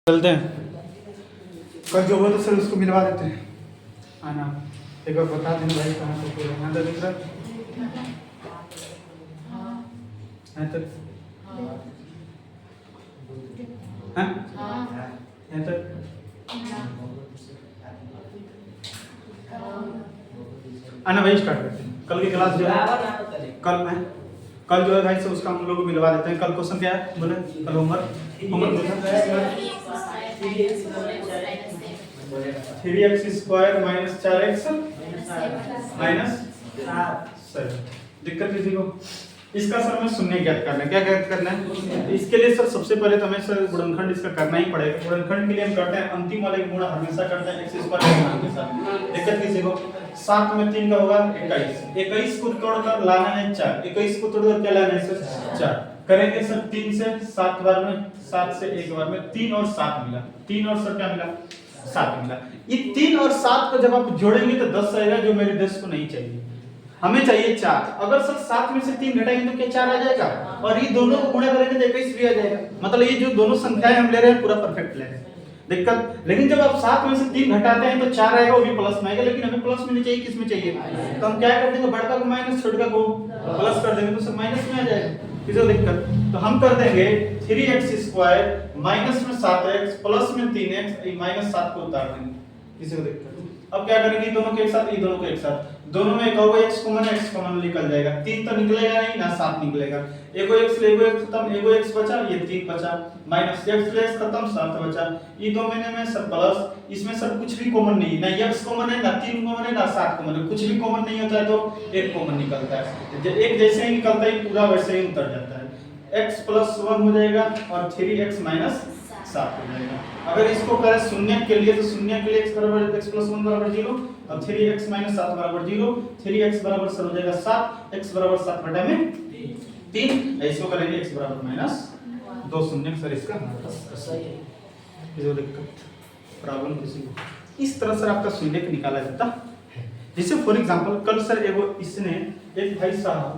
चलते हैं। कल जो हो तो सर उसको मिलवा देते हैं। आना एक बार बता देना भाई कहाँ से पूरा यहाँ तक सर यहाँ तक हाँ यहाँ तक आना भाई स्टार्ट करते हैं। कल की क्लास जो है कल जो है भाई से उसका हम लोग को मिलवा देते हैं। कल क्वेश्चन क्या है बोले कल homework 3x square minus 4x minus 7। दिक्कत किसी को? इसका सर हमें शून्य ज्ञात करना है। क्या ज्ञात करना है? इसके लिए सर सबसे पहले तो हमें सर गुणनखंड इसका करना ही पड़ेगा। गुणनखंड के लिए हम करते हैं अंतिम वाले गुणा हमेशा करते हैं x स्क्वायर के मान के साथ। दिक्कत किसी को? 7 में 3 का होगा 21। 21 को तोड़कर लाना है 4। 21 को तोड़कर क्या लाना है सर 4। करेंगे सर 3 से 7 बार में 7 से एक बार में 3 और 7 मिला। 3 और सर क्या मिला 7 मिला। ये 3 और 7 को जब आप जोड़ेंगे तो 10 आएगा जो मेरे 10 को नहीं चाहिए। हमें चाहिए 4। अगर सर 7 में से 3 घटाएंगे तो क्या 4 आ जाएगा और ये दोनों को गुणा करेंगे तो 21 भी आ जाएगा। मतलब ये जो दोनों संख्याएं हम ले रहे हैं पूरा परफेक्ट ले रहे हैं। दिक्कत लेकिन जब आप 7 में से 3 घटाते हैं तो 4 आएगा वो भी प्लस में आएगा। लेकिन हमें प्लस में नहीं चाहिए, किस में चाहिए? तो हम क्या कर देंगे बड़का को माइनस छोटका को प्लस कर देंगे तो सब माइनस में आ जाएगा। किसी दिक्कत? तो हम कर देंगे 3x स्क्वायर माइनस में 7x प्लस में 3x माइनस 7 को उतार देंगे। किसी को दिक्कत? अब क्या करेंगे दोनों के एक साथ, ये दोनों के एक साथ, दोनों में एक होगा x कॉमन निकल जाएगा। 3 तो निकलेगा नहीं ना 7 निकलेगा। एगो x खत्म, एगो x बचा, ये 3 बचा, माइनस x खत्म 7 बचा। ये दो में सर प्लस, इसमें सर कुछ भी कॉमन नहीं है, ना x कॉमन है, ना 3 कॉमन है, ना 7 कॉमन है। कुछ भी कॉमन नहीं होता है तो एक कॉमन निकलता है। जब एक जैसे ही निकलता है पूरा वैसे ही उतर जाता है। x + 1 हो जाएगा और 3x - 7 हो जाएगा। अगर इसको करें शून्य के लिए तो शून्य के लिए x + 1 = 0 और 3x - 7 = 0। 3x बराबर सर हो जाएगा 7, x बराबर 7 बटा में 3। इसको करेंगे x बराबर -2 शून्य सर इसका सही है। ये दिक्कत प्रॉब्लम किसी को इस तरह से आपका शून्य निकाला जाता है। जैसे फॉर एग्जांपल कल सर एगो इसने एक भाई साहब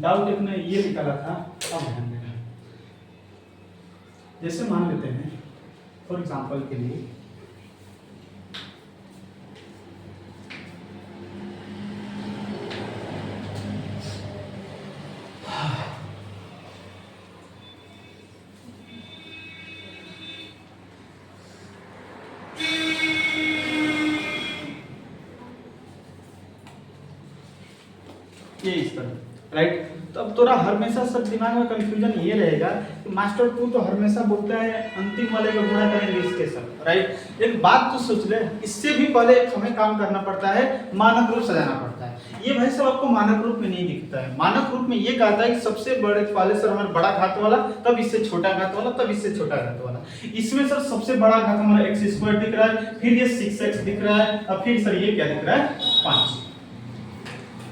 डाउट एक ने ये निकाला था। अब ध्यान देना, जैसे मान लेते हैं फॉर एग्जांपल के लिए ये इस तरह राइट। तो अब तोरा हमेशा सब दिमाग में कंफ्यूजन ये रहेगा कि मास्टर तू तो हमेशा बोलता है अंतिम वाले का गुणा करेंगे इसके साथ राइट। एक बात तो सोच ले, इससे भी पहले हमें काम करना पड़ता है, मानक रूप सजाना पड़ता है। ये भाई सब आपको मानक रूप में नहीं दिखता है। मानक रूप में ये कहता है कि सबसे बड़े वाले सर हमारा बड़ा घात वाला, तब इससे छोटा घात वाला, तब इससे छोटा घात वाला। इसमें सर सबसे बड़ा घात हमारा x² दिख रहा है, फिर ये 6x दिख रहा है और फिर सर ये क्या दिख रहा है 5।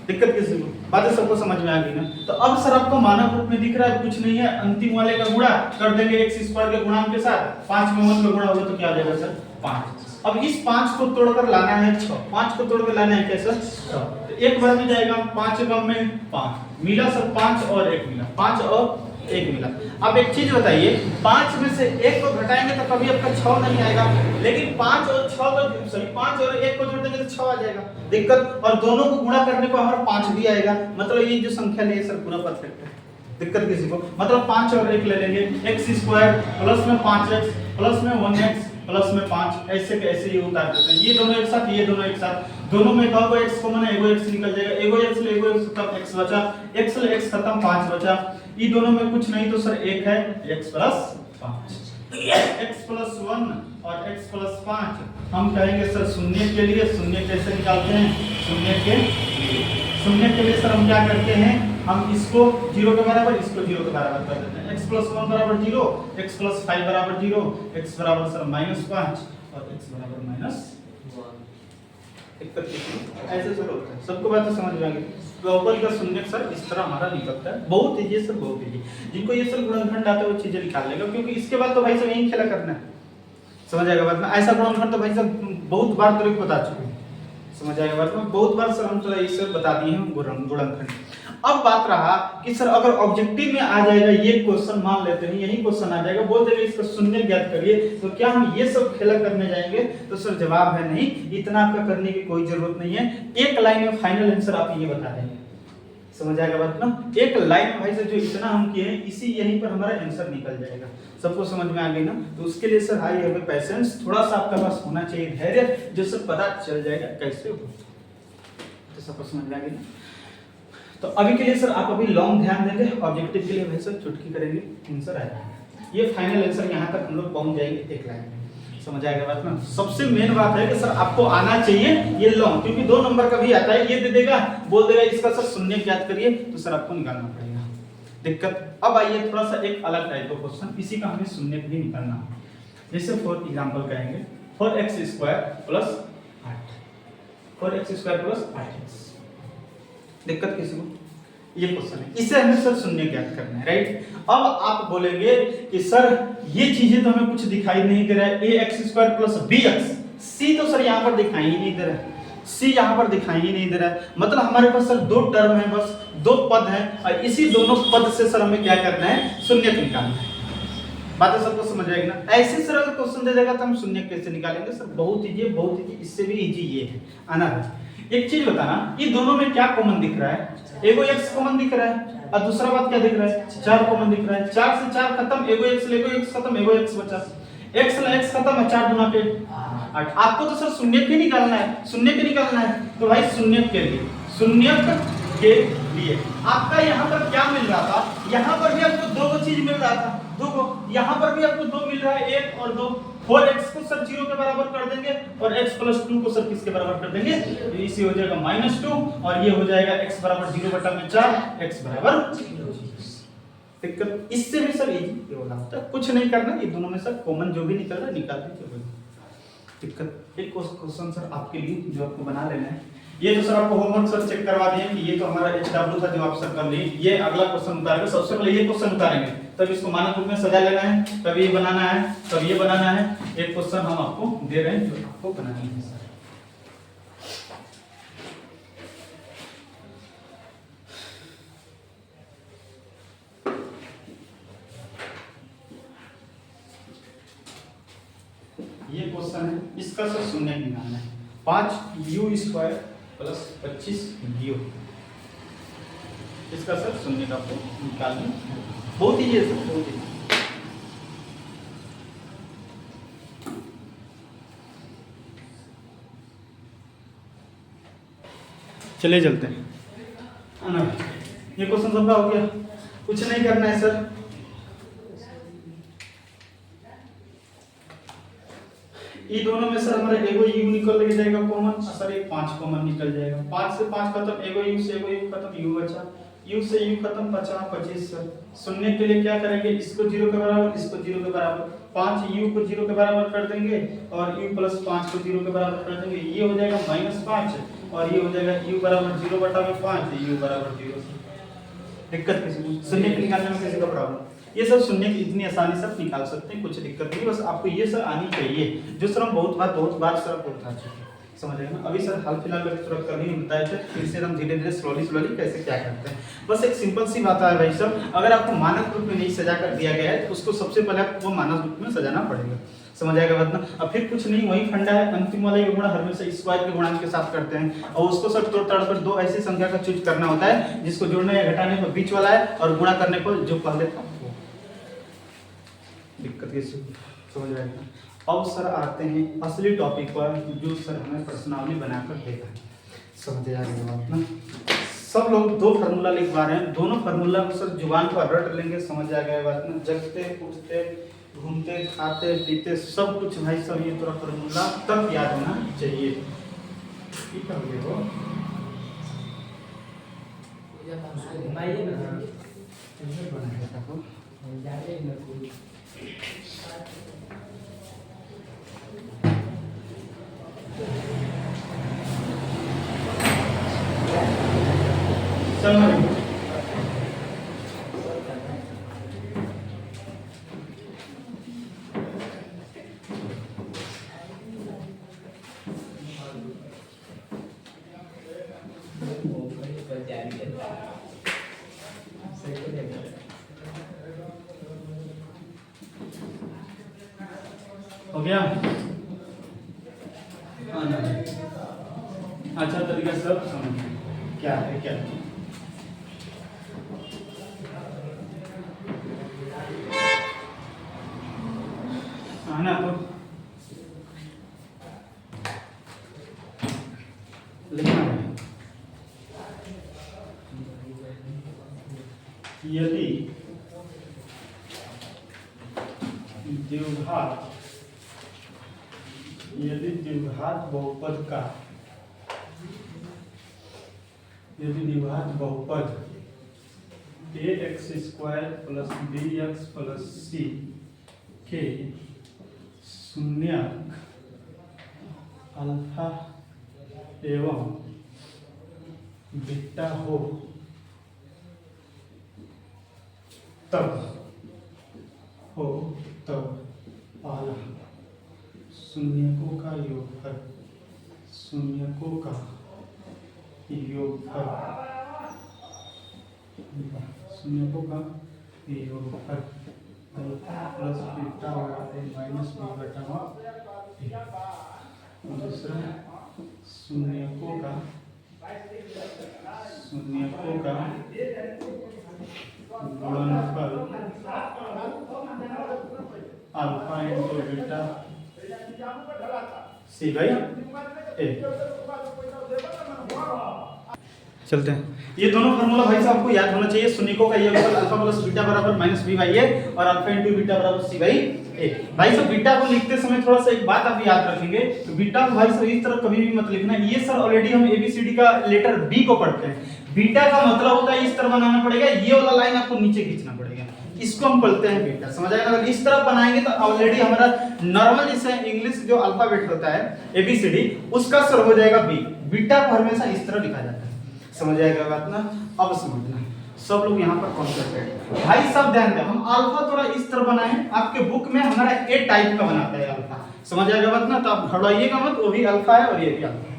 दिक्कत किसी को? बातें सबको समझ में आ गई ना? तो अब सर आपको मानक रूप में दिख रहा है कुछ नहीं है, अंतिम वाले का गुणा कर देंगे x² के गुणांक के साथ। 5 में 1 का गुणा होगा तो क्या आ जाएगा सर 5। अब इस 5 को तोड़कर लाना है 6। 5 को तोड़कर लाना है क्या सर 6। तो एक बार में जाएगा 5 कम में 5 मिला सर 5 और 1 मिला, 5 और 1 मिला। अब एक चीज बताइए, 5 में से 1 को घटाएंगे तो कभी आपका 6 नहीं आएगा, लेकिन 5 और 1 को जोड़ देंगे तो 6 आ जाएगा। दिक्कत? और दोनों को गुणा करने पर हमारा 5 भी आएगा। मतलब ये जो संख्या लिए सर पूरा परफेक्ट है। दिक्कत किसी को? मतलब 5 और 1 ले लेंगे, x² प्लस में 5x प्लस में 1x प्लस में 5 ऐसे के ऐसे ही उतार देते हैं। ये दोनों एक साथ, ये दोनों एक साथ, दोनों में का होगा x कॉमन है, एगो x निकल जाएगा, एगो x ले एगो x तब x बचा, x ले x खत्म 5 बचा। ये दोनों में कुछ नहीं तो सर 1 है, x + 5 x + 1 और x + 5। हम कहेंगे सर शून्य के लिए शून्य कैसे निकालते हैं? शून्य के लिए सर हम क्या करते हैं, हम इसको 0 के बराबर, इसको 0 के बराबर कर देते हैं। x + 1 = 0, x + 5 = 0, x बराबर सर -5 और x बराबर -1। ऐसे सर होता है। सबको बात समझ में आ गई? बहुपद का शून्य सर इस तरह हमारा निकलता है। बहुत इजी सर, बहुत इजी। जिनको ये सर गुणनखंड आता है वो चीजें निकाल लेगा, क्योंकि इसके बाद तो भाई सब यही खेला करना है। समझ आएगा बात में? ऐसा गुणनखंड तो भाई सब बहुत बार तो बता चुके हैं। समझ आएगा बात में? बहुत बार सर हम थोड़ा ये सब बता दिए हैं गुणनखंड। अब बात रहा कि सर अगर ऑब्जेक्टिव में आ जाएगा ये क्वेश्चन, मान लेते हैं यही क्वेश्चन आ जाएगा, बोल देगा इसका शून्य ज्ञात करिए, तो क्या हम ये सब खेला करने जाएंगे? तो सर जवाब है नहीं, इतना आपका करने की कोई जरूरत नहीं है। एक लाइन में फाइनल आंसर आप ये बता देंगे, समझ आएगा बात ना? एक लाइन में भाई सर जो इतना हम किए हैं इसी यहीं पर हमारा आंसर निकल जाएगा। सबको समझ में आ गई ना? तो उसके लिए सर हाई हमें पैशेंस थोड़ा सा आपका पास होना चाहिए, धैर्य, जो सब पता चल जाएगा कैसे हो। तो सबको समझ में आ गई ना? तो अभी के लिए सर आप अभी लॉन्ग ध्यान देंगे, ऑब्जेक्टिव के लिए भाई सर चुटकी करेंगे, आंसर आ जाएगा। ये फाइनल आंसर यहाँ तक हम लोग पहुंच जाएंगे एक लाइन में, समझ आएगा बात ना? सबसे मेन बात है कि सर आपको आना चाहिए ये लॉन्ग, क्योंकि 2 नंबर का भी आता है, ये दे देगा, बोल देगा इसका सर शून्य ज्ञात करिए, तो सर आपको निकालना पड़ेगा दिक्कत। अब आइए थोड़ा सा एक अलग टाइप का क्वेश्चन, इसी का हमें शून्य भी निकालना है। जैसे फॉर एग्जांपल कहेंगे 4x² + 8, 4x² + 8x, दिक्कत किसी को? ये क्वेश्चन है, इसे हमें सर शून्य ज्ञात करना है, राइट? अब आप बोलेंगे कि सर ये चीजें तो हमें कुछ दिखाई नहीं दे रहा है, ax² + bx, c तो सर यहाँ पर दिखाई ही नहीं दे रहा है, c यहाँ पर दिखाई ही नहीं दे रहा है, मतलब हमारे पास सर 2 टर्म है, बस 2 पद हैं, और इसी दोनों पद से सर हमें क्या करना है? शून्य निकालना है। बातें सबको समझ आएगी ना? ऐसे सर अगर क्वेश्चन दे देगा तो हम शून्य कैसे निकालेंगे? सर बहुत इजी, बहुत इजी, इससे भी इजी ये है, आना है। एक चीज बताना, ये दोनों में क्या कॉमन दिख रहा है? एगो x कॉमन दिख रहा है, और दूसरा बात क्या दिख रहा है? 4 कॉमन दिख रहा है। 4 से 4 खत्म, एगो x खत्म, एगो x बचा, x ला x खत्म है, 4 दूना पे 8। आपको तो सर शून्य के निकालना है, शून्य के निकालना है, तो भाई शून्य के लिए, शून्य के लिए आपका यहाँ पर क्या मिल रहा था? यहाँ पर भी आपको 2 चीज मिल रहा था, 2, यहाँ पर भी आपको 2 मिल रहा है, 1 और 2। 4x को सर 0 के बराबर कर देंगे, और x + 2 को सर किसके बराबर कर देंगे? तो इसी हो जाएगा -2, और ये हो जाएगा x = 0/4, x = 0। दिक्कत इससे भी सर इजी होगा, तो कुछ नहीं करना, ये दोनों में सर कॉमन जो भी निकल रहा है निकाल दीजिए। दिक्कत एक क्वेश्चन सर आपके लिए जो आपको बना लेना है, ये तो सर आपको होमवर्क सर चेक करवा दिए कि ये तो हमारा HW था जो आप सर कर लिए, ये अगला क्वेश्चन उतारेंगे। सबसे पहले ये क्वेश्चन उतारेंगे, तब इसको मानक रूप में सजा लेना है, तब ये बनाना है, तब ये बनाना है। एक क्वेश्चन हम आपको दे रहे हैं जो आपको बनाना है सर। ये क्वेश्चन है, इसका सर शून्य निकालना है। 5u² + 25u, इसका सर शून्य का आपको निकालना है। बहुत ही है सर, बहुत ही। चले चलते हैं, ये क्वेश्चन सबका हो गया, कुछ नहीं करना है सर। ये दोनों में सर हमारा एगो u निकल जाएगा कॉमन, सर एक 5 कॉमन निकल जाएगा। 5 से 5 खत्म, एगो u से एगो u खत्म, u बचा, u से u खत्म, बचा 25 सर। शून्य के लिए क्या करेंगे? इसको 0 के बराबर, इसको 0 के बराबर, 5u को 0 के बराबर कर देंगे, और u + 5 को 0 के बराबर कर देंगे। ये हो जाएगा -5, और ये हो जाएगा u = 0/5, u = 0। दिक्कत किसी को? शून्य के निकालने में किसी का प्रॉब्लम? ये सब शून्य की इतनी आसानी से निकाल सकते हैं, कुछ दिक्कत नहीं, बस आपको ये सर आनी चाहिए, जो सर हम बहुत बार सर आपको बता चुके हैं, समझ रहे हैं ना? अभी सर हाल फिलहाल में थोड़ा कल ही बताए थे, फिर से हम धीरे धीरे स्लोली कैसे क्या करते हैं। बस एक सिंपल सी बात है भाई साहब, अगर आपको मानक रूप में नहीं सजा कर दिया गया है तो उसको सबसे पहले आपको मानक रूप में सजाना पड़ेगा, समझ आएगा बात ना? अब फिर कुछ नहीं, वही फंडा है, अंतिम वाला ये गुणा हमेशा स्क्वायर के गुणांक के साथ करते हैं, और उसको सर तोड़ ताड़ कर 2 ऐसी संख्या का चूज करना होता है जिसको जोड़ने या घटाने पर बीच वाला है, और गुणा करने पर जो पहले था वो। दिक्कत ये समझ रहे हैं? अब सर आते हैं असली टॉपिक पर, जो सर हमें प्रश्नावली बनाकर देगा, समझ आएगा बात ना? सब लोग 2 फार्मूला लिखवा रहे हैं, दोनों फार्मूला को सर जुबान पर रट लेंगे, समझ आएगा बात ना? जगते उठते घूमते खाते पीते सब कुछ भाई सब ये पूरा फार्मूला तक याद होना चाहिए। ठीक है हो चलो हो गया? अच्छा तरीके से सब समझ क्या है क्या है। ना तो लिखना है यदि द्विघात बहुपद का ax square plus bx plus c के शून्यक अल्फा एवं बीटा हो तब पाला शून्यकों का योगफल alpha plus beta minus B बटा दूसरा शून्यकों का गुणनफल alpha into beta C by A. चलते हैं, ये दोनों फार्मूला भाई साहब आपको याद होना चाहिए। शून्यकों का योगफल अल्फा प्लस बीटा बराबर माइनस बी बाई ए और अल्फा इंटू बीटा बराबर सी बाई ए। भाई साहब बीटा को लिखते समय थोड़ा सा एक बात आप याद रखेंगे, तो बीटा को भाई साहब इस तरह कभी भी मत लिखना। ये सर ऑलरेडी हम एबीसीडी का लेटर बी को पढ़ते हैं। बीटा का मतलब होता है इस तरह बनाना पड़ेगा, ये वाला लाइन आपको नीचे खींचना पड़ेगा, इसको हम बोलते हैं बीटा। समझ आएगा? अगर इस तरह बनाएंगे तो ऑलरेडी हमारा नॉर्मल इसे इंग्लिश जो अल्फाबेट होता है एबीसीडी उसका सर हो जाएगा बी। बीटा को हमेशा इस तरह लिखा जाता है। समझ आएगा बात ना? अब समझना सब लोग यहाँ पर कॉन्सेंट्रेट। भाई सब ध्यान दें, हम अल्फा थोड़ा इस तरह बनाए, आपके बुक में हमारा ए टाइप का बनाता है अल्फा। समझ आएगा बात ना? तो आप घबराइएगा मत, वो भी अल्फा है और ये भी अल्फा है।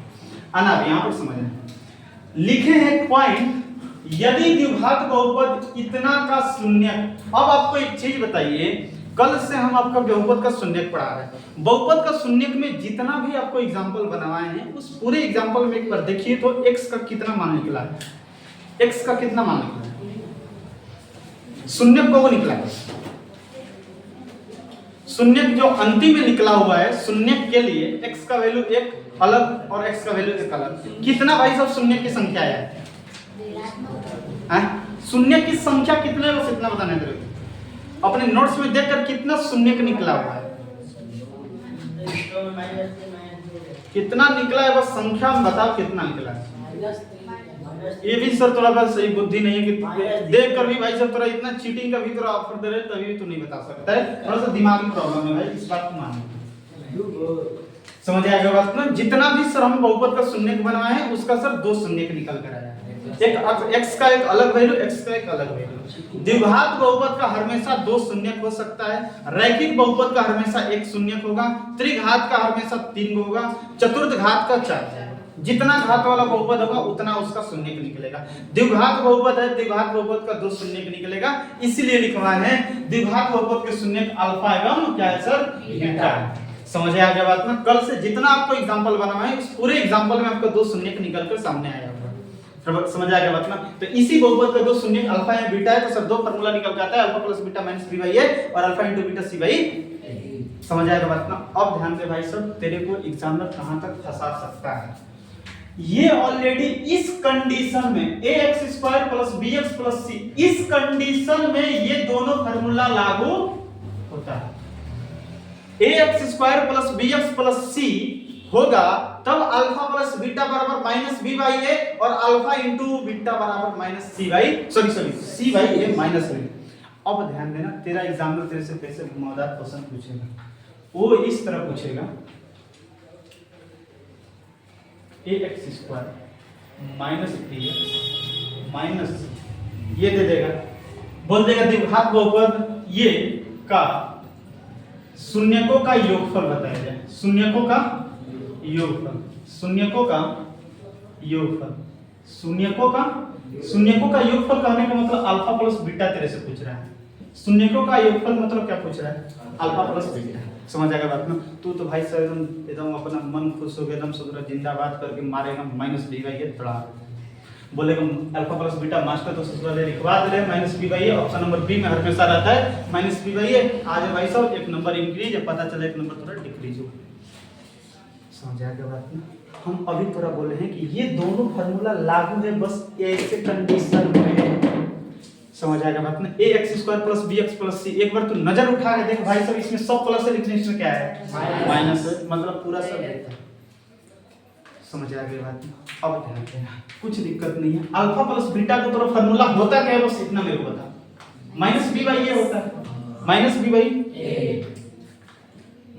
आना यहाँ पर समझना, लिखे हैं पॉइंट यदि द्विघात बहुपद इतना का शून्यक। अब आपको एक चीज बताइए, कल से हम आपका बहुपद का शून्यक पढ़ा रहे हैं। बहुपद का शून्यक में जितना भी आपको एग्जांपल बनवाए हैं उस पूरे एग्जांपल में एक बार देखिए तो x का कितना मान निकला है। x का कितना मान निकला है? शून्यक को निकला है। शून्यक जो अंतिम में निकला हुआ है, शून्यक के लिए x का वैल्यू एक अलग और x का वैल्यू एक अलग। कितना भाई साहब शून्यक की संख्या है? शून्यक की संख्या कितने है बस इतना बताना है। अपने नोट्स में देखकर कितना शून्यक निकला हुआ है, कितना निकला है बस संख्या में बताओ कितना निकला है। ये भी सर थोड़ा बस सही बुद्धि नहीं है कि देख कर भी भाई साहब थोड़ा इतना चीटिंग का भी थोड़ा ऑफर दे रहे तभी भी तो नहीं बता सकता है। थोड़ा सा दिमागी प्रॉब्लम है भाई, इस बात को मानिए। समझ आएगा बात ना? जितना भी सर हम बहुपद का शून्यक बनवाए हैं उसका सर दो शून्यक निकल कर आया है। एक x का एक अलग वैल्यू, x का एक अलग वैल्यू। द्विघात बहुपद का हमेशा दो शून्यक हो सकता है, रैखिक बहुपद का हमेशा एक शून्यक होगा, त्रिघात का हमेशा तीन होगा, चतुर्थ घात का चार। जितना घात वाला बहुपद होगा उतना उसका शून्यक निकलेगा। द्विघात बहुपद है, द्विघात बहुपद का दो शून्यक निकलेगा, इसीलिए लिखवाए हैं द्विघात बहुपद के शून्यक अल्फा एवं क्या है सर? बीटा। समझ आ गया बात ना? कल से जितना आपको एग्जांपल बनाए उस पूरे एग्जांपल में आपको दो शून्यक निकलकर सामने आया होगा। समझ आ गया बात ना? तो इसी बहुपद का दो शून्यक अल्फा या बीटा है तो सर दो फार्मूला निकल के आता है, alpha plus beta minus B by A और alpha into beta C by A. समझ आएगा बात ना? अब ध्यान से भाई सब, तेरे को एग्जामिनर कहां तक फंसा सकता है। ये ऑलरेडी इस कंडीशन में ax square plus bx plus c, इस कंडीशन में ये दोनों फार्मूला लागू होता है। ax square plus bx plus c होगा तब अल्फा प्लस बीटा बराबर माइनस बी बाई ए और अल्फा इंटू बीटा बराबर minus C by C by A minus B. अब ध्यान देना, तेरा एग्जामिनर तेरे से कैसे घुमावदार क्वेश्चन पूछेगा। वो इस तरह पूछेगा ax square minus bx minus ये दे देगा, बोल देगा द्विघात बहुपद ये का शून्यकों का योगफल बताया जाए। शून्यकों का योगफल, शून्यकों का योगफल, शून्यकों का शून्यकों का योगफल कहने का मतलब अल्फा प्लस बीटा तेरे से पूछ रहा है। शून्यकों का योगफल मतलब क्या पूछ रहा है? Alpha plus beta. समझ आएगा बात में? तू तो भाई सर एकदम अपना मन खुश हो गया, एकदम सोच रहा जिंदाबाद करके मारेगा माइनस बी बाई ए तड़ा बोलेगा अल्फा प्लस बीटा मास्टर तो सबसे पहले लिखवा दे minus B by A. Option number B में हमेशा रहता है माइनस बी बाई ए। आज भाई साहब एक नंबर इंक्रीज है, पता चला एक नंबर थोड़ा डिक्रीज हो। समझ आएगा बात में? हम अभी थोड़ा बोले हैं कि ये दोनों फार्मूला लागू है बस ऐसे कंडीशन में। समझ आएगा बात में? A X square plus B X plus C. एक बार तू नजर उठा के देख भाई साहब, इसमें सब प्लस है लेकिन इसमें क्या है? माइनस है, मतलब पूरा सब है। समझ आ गई बात? अब ध्यान देना, कुछ दिक्कत नहीं है। अल्फा प्लस बीटा का तो फार्मूला होता क्या है बस इतना मेरे को बता। माइनस बी बाई ए होता है, minus B by A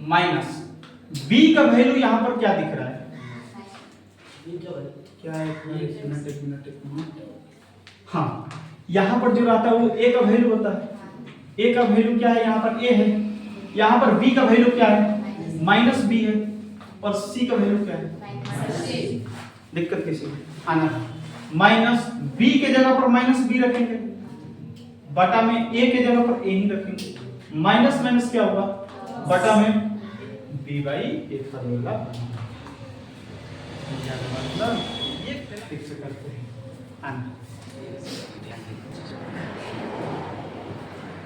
minus B का वैल्यू यहाँ पर क्या दिख रहा है? क्या है? एक मिनट। हाँ, यहाँ पर जो रहता है वो ए का वैल्यू होता है। ए का वैल्यू क्या है? यहाँ पर ए है, यहाँ पर बी का वैल्यू क्या है? माइनस बी है, और सी का वैल्यू क्या है? दिक्कत किसी आना माइनस बी के जगह पर माइनस बी रखेंगे, बटा में ए के जगह पर ए ही रखेंगे। माइनस माइनस क्या होगा? बटा में बी बाई ए फार्मूला। मतलब ये ठीक से करते हैं आना।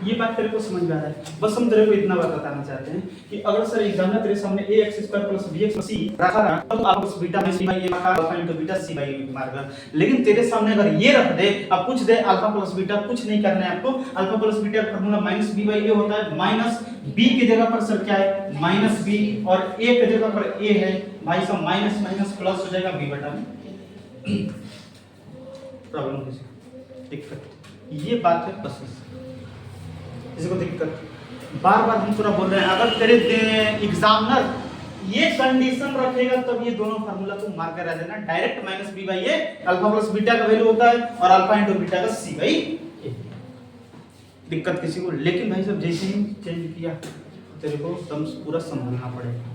ये बात तेरे को समझ में आ रहा है? बस हम तेरे को इतना बात बताना चाहते हैं कि अगर सर एग्जामिनर तेरे सामने A X square plus B X C रखा रहा तो आप उस बीटा में C by A alpha into beta C by A मारगा। लेकिन तेरे सामने अगर ये रख दे, अब पूछ दे अल्फा प्लस बीटा, कुछ नहीं करना है आपको। अल्फा प्लस बीटा का formula minus B by A होता है। माइनस बी की जगह पर सर क्या है? माइनस बी, और ए की जगह पर ए है। भाई सब माइनस माइनस प्लस हो जाएगा बी बटा में। प्रॉब्लम किसी दिक्कत? ये बात है बस इसको दिक्कत। बार बार हम पूरा बोल रहे हैं, अगर तेरे एग्जामिनर ये कंडीशन रखेगा तब ये दोनों फार्मूला तुम मार कर रह देना। Direct minus B by A alpha plus beta का वैल्यू होता है और अल्फा इनटू बीटा का सी बाई ए। दिक्कत किसी को? लेकिन भाई सब जैसे ही चेंज किया तेरे को एकदम पूरा संभालना पड़ेगा।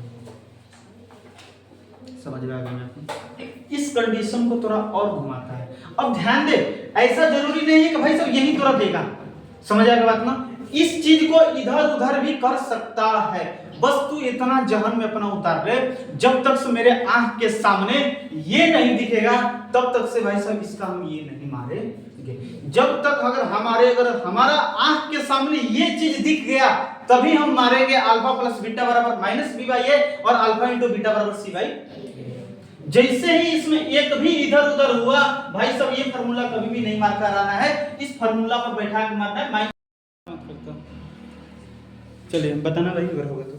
समझ में आ गया? इस कंडीशन को थोड़ा और घुमाता है। अब ध्यान दे, ऐसा जरूरी नहीं है कि भाई सब यही थोड़ा देगा। समझ आएगा बात ना? इस चीज को इधर उधर भी कर सकता है, बस तू इतना जहन में अपना उतार ले। जब तक से मेरे आंख के सामने ये नहीं दिखेगा तब तक से भाई साहब इसका हम ये नहीं मारेंगे। जब तक अगर हमारा आंख के सामने ये चीज दिख गया तभी हम मारेंगे अल्फा प्लस बीटा बराबर माइनस बी बाई ए और अल्फा इंटू बीटा बराबर सी बाई। जैसे ही इसमें एक भी इधर उधर हुआ भाई साहब ये फार्मूला कभी भी नहीं मार कर आना है। इस फार्मूला पर बैठा के मारना है। चलिए बताना भाई अगर होगा तो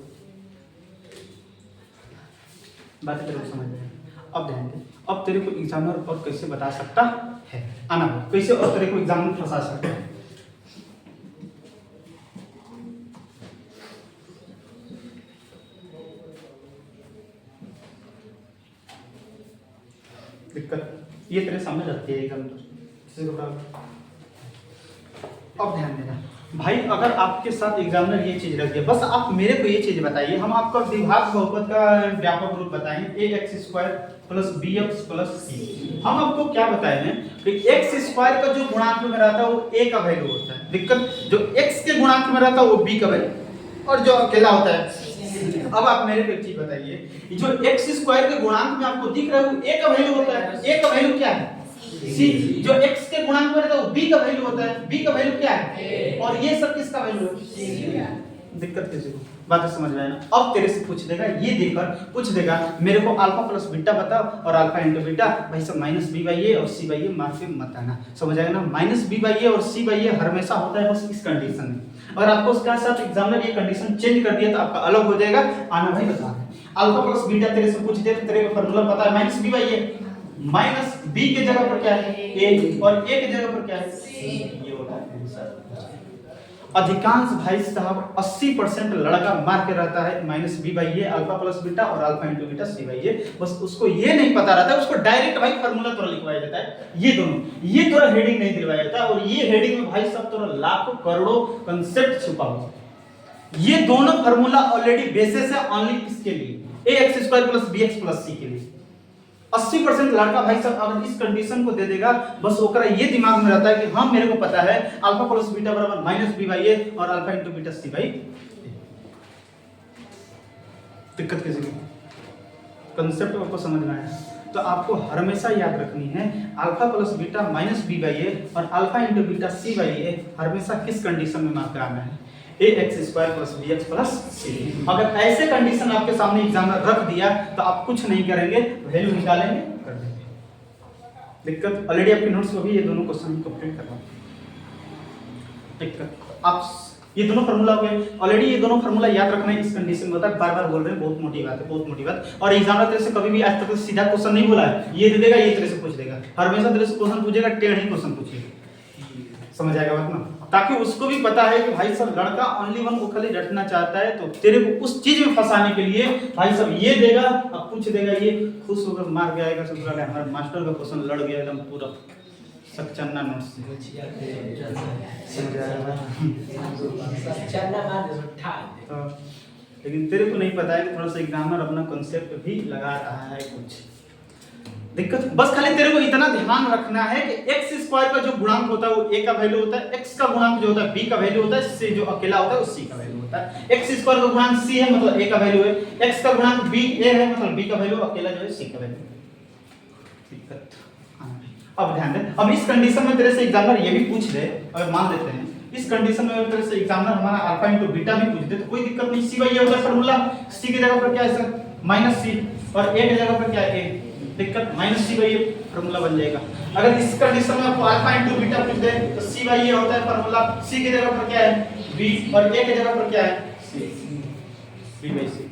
बात तेरे को समझ में। अब ध्यान दे, अब तेरे को एग्जामिनर और कैसे बता सकता है आना, कैसे और तेरे को एग्जामिनर फंसा सकता है। दिक्कत ये तेरे सामने रखती है एग्जामिनर। अब ध्यान देना भाई, अगर आपके साथ एग्जामिनर ये चीज रख दे, बस आप मेरे को ये चीज बताइए, हम आपका द्विघात बहुपद का व्यापक रूप बताएंगे A X square plus B X plus C. हम आपको क्या बताए हैं कि एक्स स्क्वायर का जो गुणांक में रहता है वो ए का वैल्यू होता है। दिक्कत जो एक्स के गुणांक में रहता है वो बी का वैल्यू और जो अकेला होता है। अब आप मेरे को एक चीज बताइए, जो एक्स स्क्वायर के गुणांक में आपको दिख रहा है वो ए का वैल्यू होता है। ए का वैल्यू क्या है? सी। जो x के गुणांक में रहता है वो b का वैल्यू होता है। b का वैल्यू क्या है? और ये सब किसका वैल्यू है? दिक्कत किसी को? बात समझ में आया ना? अब तेरे से पूछ देगा, ये देकर पूछ देगा मेरे को अल्फा प्लस बीटा बताओ और अल्फा इनटू बीटा। भाई सब माइनस बी बाई ए और सी बाई ए मार के मत आना। समझ आएगा ना? माइनस बी बाई ए और सी बाई ए हमेशा होता है बस इस कंडीशन में। अगर आपको उसके साथ एग्जामिनर ये कंडीशन चेंज कर दिया तो आपका अलग हो जाएगा। आना भाई बता, अल्फा प्लस बीटा तेरे से पूछ दे तो तेरे को फार्मूला पता है minus B by A minus B के जगह पर क्या है? ए, और ए के जगह पर क्या है? ये होता है आंसर। अधिकांश भाई साहब 80% लड़का मार के रहता है minus B by A alpha plus beta और alpha into beta C by A. बस उसको ये नहीं पता रहता है, उसको डायरेक्ट भाई फार्मूला थोड़ा लिखवाया जाता है। ये दोनों ये थोड़ा हेडिंग नहीं दिलवाया जाता और ये हेडिंग में भाई साहब थोड़ा लाखों करोड़ों कांसेप्ट छुपा हुआ है। ये दोनों फार्मूला ऑलरेडी बेसिस है ओनली किसके लिए? A X square plus B X plus C के लिए। 80% लड़का भाई साहब अगर इस कंडीशन को दे देगा, बस ओकरा ये दिमाग में रहता है कि हाँ मेरे को पता है अल्फा प्लस बीटा बराबर माइनस बी बाई ए और alpha into beta C by. दिक्कत किसी को कंसेप्ट आपको समझना है तो आपको हमेशा याद रखनी है alpha plus beta minus B by A और alpha into beta C by A हमेशा किस कंडीशन में मार्क कराना है, A X square plus B X plus C. अगर ऐसे कंडीशन आपके सामने एग्जाम में रख दिया तो आप कुछ नहीं करेंगे, वैल्यू निकालेंगे कर देंगे। दिक्कत ऑलरेडी आपके नोट्स में भी ये दोनों क्वेश्चन कंप्लीट करवा दिक्कत आप ये दोनों फार्मूला हो गए ऑलरेडी, ये दोनों फार्मूला याद रखना है इस कंडीशन में होता है, बार बार बोल रहे हैं, बहुत मोटी बात है, बहुत मोटी बात। और एग्जामिनर तेरे से कभी भी आज तक सीधा क्वेश्चन नहीं बोला है, ये दे देगा ये तेरे से पूछ देगा, हमेशा तेरे से क्वेश्चन पूछेगा, टेढ़े ही क्वेश्चन पूछेगा, समझ आएगा बात ना, ताकि उसको भी पता है कि भाई सब लड़का ओनली वन को खाली रटना चाहता है, तो तेरे को उस चीज में फंसाने के लिए भाई सब ये देगा, अब पूछ देगा, ये खुश होकर मार के आएगा, सब लगा हमारा मास्टर का क्वेश्चन लड़ गया एकदम पूरा सच्चन्ना नोट से तो, लेकिन तेरे को नहीं पता है कि थोड़ा सा एग्जामिनर अपना कॉन्सेप्ट भी लगा रहा है कुछ दिक्कत। बस खाली तेरे को इतना ध्यान रखना है कि एक्स स्क्वायर का जो गुणांक होता है वो ए का वैल्यू होता है, एक्स का गुणांक जो होता है बी का वैल्यू होता है, सी जो अकेला होता है वो सी का वैल्यू होता है। एक्स स्क्वायर का गुणांक सी है मतलब ए का वैल्यू है, एक्स का गुणांक बी ए है मतलब बी का वैल्यू अकेला जो है सी का वैल्यू। दिक्कत अब ध्यान दे, अब इस कंडीशन में तेरे से एग्जामिनर ये भी पूछ दे, अगर मान लेते हैं इस कंडीशन में तेरे से एग्जामिनर हमारा अल्फा इंटू बीटा भी पूछ दे तो कोई दिक्कत नहीं, सी बाई ए होता है फार्मूला, सी की जगह पर क्या है सर माइनस सी और ए की जगह पर क्या है ए, दिक्कत minus C by A formula बन जाएगा। अगर इस कंडीशन में आपको अल्फा इंटू बीटा पूछ दे तो सी बाई ए होता है फार्मूला, सी की जगह पर क्या है बी और ए की जगह पर क्या है सी, बी बाई सी।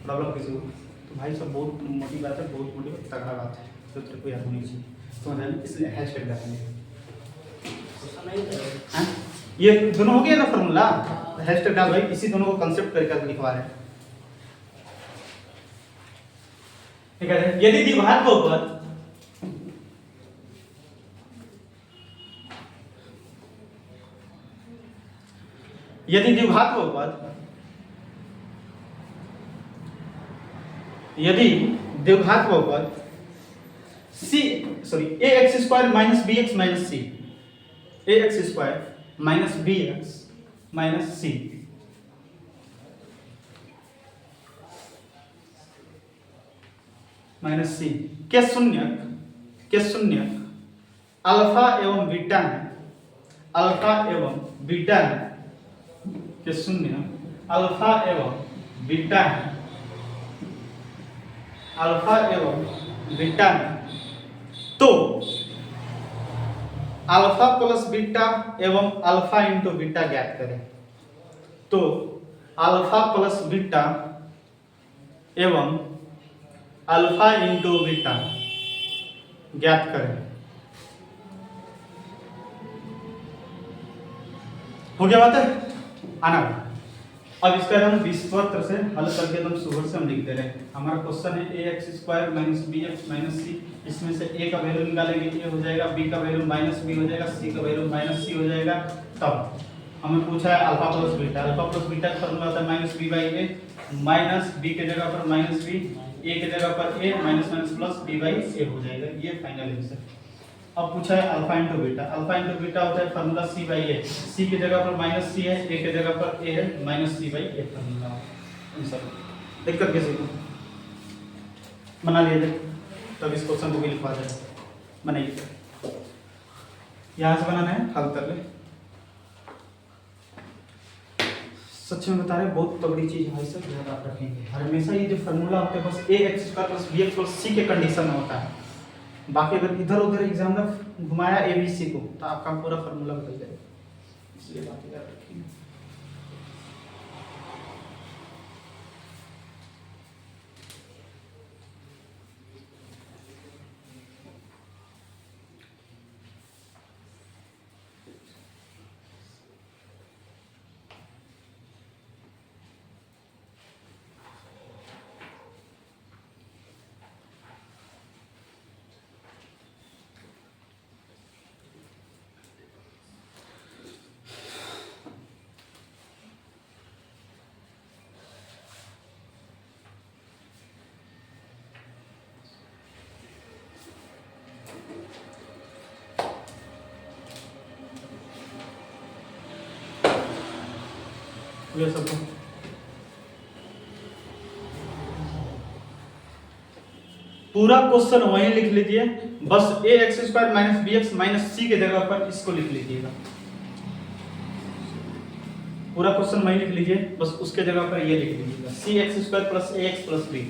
प्रॉब्लम किसी को तो भाई सब बहुत मोटी बात है, बहुत मोटी तगड़ा बात है, तो तेरे को याद होनी चाहिए, समझ आया, इसलिए हैश टैग डालेंगे। हां ये दोनों हो गया ना फार्मूला, हैश टैग डाल भाई, इसी दोनों को कांसेप्ट करके लिखवा रहे हैं। ठीक है, यदि द्विघात बहुपद यदि द्विघात बहुपद यदि द्विघात बहुपद C sorry A X square minus B X minus C, A X square minus B X minus C minus C के शून्य अल्फा एवं बीटा है, अल्फा एवं बीटा है के शून्य अल्फा एवं बीटा है, अल्फा एवं बीटा है, तो अल्फा प्लस बीटा एवं अल्फा इंटू बीटा ज्ञात करें। तो अल्फा प्लस बीटा एवं अल्फा इंटू बीटा ज्ञात करें। हो गया बात है आना। अब इसका हम विस्तार से हल करके एकदम सुगर से हम लिख दे रहे हैं। हमारा क्वेश्चन है A X square minus B X minus C, इसमें से ए का वैल्यू निकालेंगे, ए हो जाएगा, बी का वैल्यू माइनस बी हो जाएगा, सी का वैल्यू माइनस सी हो जाएगा। तब हमें पूछा है alpha plus beta, alpha plus beta का फॉर्मूला होता है minus B by A, minus B के जगह पर माइनस बी, ए के जगह पर A, minus minus plus B by A हो जाएगा, ये फाइनल आंसर। अब पूछा है alpha into beta, alpha into beta होता है फार्मूला सी बाई ए, सी की जगह पर माइनस सी है, ए के जगह पर ए है, minus C by A formula answer. दिक्कत कैसे को बना लिए तब इस क्वेश्चन को भी लिखवा दे, बनाइए यहाँ से बनाना है, हल कर ले। सच में बता रहे बहुत तगड़ी चीज है भाई सर, ध्यान आप रखेंगे हमेशा। ये जो फार्मूला होता है बस A X square plus B X plus C के कंडीशन में होता है, बाकी अगर इधर उधर एग्जाम में घुमाया ए बी सी को तो आपका पूरा फार्मूला बदल जाएगा, इसलिए बात याद रखिए। ये सब पूरा क्वेश्चन वहीं लिख लीजिए, बस A X square minus B X minus C के जगह पर इसको लिख लीजिएगा। पूरा क्वेश्चन वहीं लिख लीजिए, बस उसके जगह पर ये लिख लीजिएगा, सी एक्स स्क्वायर प्लस ए एक्स प्लस बी।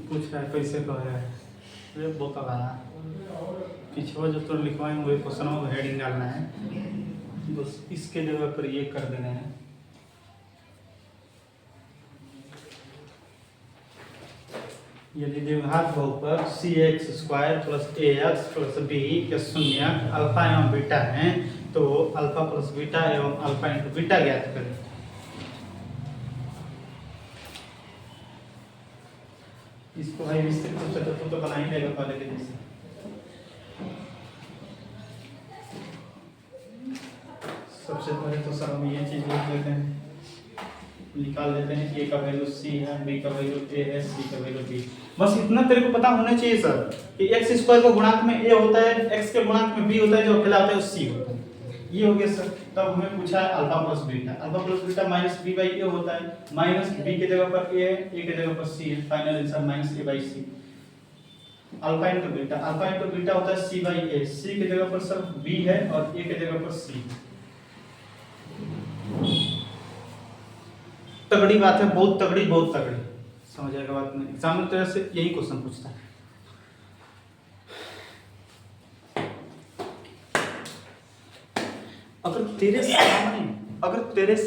पूछ रहा है कैसे कह रहा है, ये बहुत आया पिछवा जो तो लिखवाए वही क्वेश्चन में हेडिंग डालना है, बस इसके जगह पर ये कर देना है। यदि द्विघात बहुपद सी एक्स स्क्वायर प्लस ए एक्स प्लस बी के शून्य अल्फा एवं बीटा हैं तो अल्फा प्लस बीटा एवं अल्फा इंटू बीटा ज्ञात करें। इसको भाई विस्तृत रूप से तो बना ही लेगा पहले के जैसे। सबसे पहले तो सर हम ये चीज लिख लेते हैं, निकाल लेते हैं कि ए का वैल्यू सी है, बी का वैल्यू ए है, सी का वैल्यू बी। बस इतना तेरे को पता होना चाहिए सर कि एक्स स्क्वायर का गुणांक में ए होता है, एक्स के गुणांक में बी होता है, जो अकेला होता है वो सी होता है। ये हो गया सर। तब हमें पूछा है alpha plus beta, alpha plus beta minus B by A होता है, माइनस बी के जगह पर ए है, ए के जगह पर सी है, final answer minus A by C. Alpha into beta, alpha into beta होता है सी बाई ए, सी के जगह पर सर बी है और ए के जगह पर सी। तगड़ी बात है, बहुत तगड़ी, बहुत तगड़ी, समझ आएगा बात नहीं। एग्जाम में तरह से यही क्वेश्चन पूछता है। अगर तेरे